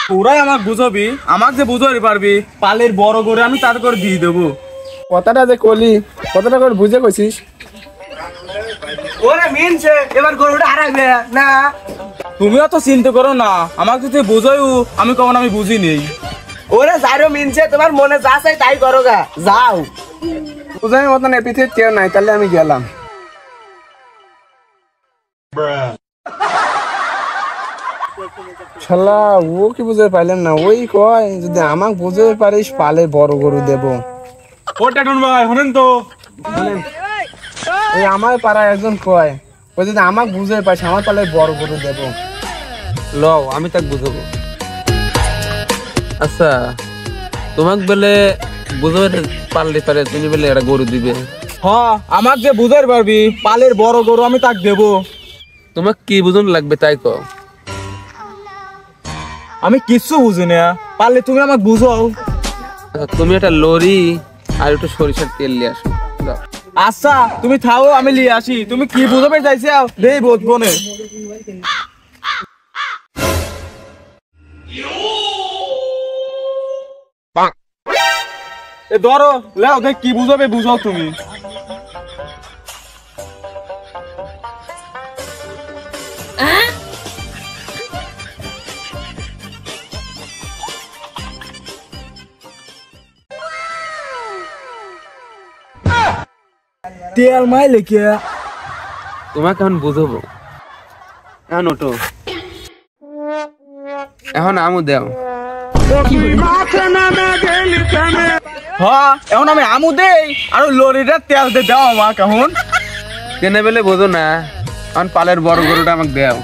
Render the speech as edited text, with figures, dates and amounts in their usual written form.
পুরাই আমাকে বুঝবি, আমাকে যে বুঝাতে পারবি পালের বড় করে আমি তার করে দিয়ে দেবো। কথাটা যে কলি কথাটা করে বুঝে কইছিস। ওরে মিনছে এবার গরুটা হারাবে না। তুমিও তো চিন্তা করো না, আমাকে যদি বুঝাইও আমি কখন আমি বুঝি নেই। ওরে যাইরো মিনছে তোমার মনে যা চাই তাই করো গা, যাও। বুঝাই মতন এ পৃথিবীর কেউ নাই, তাহলে আমি গেলাম। শালা ও কি বুঝে পাইলাম না, ওই কয় যদি আমাক বুঝে পারিস পালে বড় গরু দেব। ও টাটুন ভাই শুনেন তো, ওই আমার পাড়ায় একজন কয় ওই যদি আমাক বুঝে পাইস আমার পালে বড় গরু দেব। লও আমি তাক বুঝাবো। আচ্ছা তোমাক বলে বুঝাতে পারলে পারে তুমি বলে একটা গরু দিবে। হ্যাঁ আমাকে যে বুঝাতে পারবি পালের বড় গরু আমি তাক দেবো। তোমাক কি বুঝন লাগবে তাই কও। আমি কিচ্ছু বুঝি না, পারলে তুমি আমাকে বুঝাও। আচ্ছা তুমি একটা লরি আর একটু সরিষার তেল নিয়ে আসো। যাও। আচ্ছা তুমি থাও আমি নিয়ে আসি, তুমি কি বুঝাবে চাইছে দেই বুঝবো না। এ ধরো লেও দেখ কি বুঝাবে বুঝাও তুমি। তেল মাই লেখে তোমাকে এখন বুঝাবো। এখন ওটো, এখন আমু দেও। হ্যাঁ এখন আমি আমু দেই আর লরিটা তেল দে দাও আমাকে এখন। কেনে বেলে বোঝো না, এখন পালের বড় গরুটা আমাকে দেও।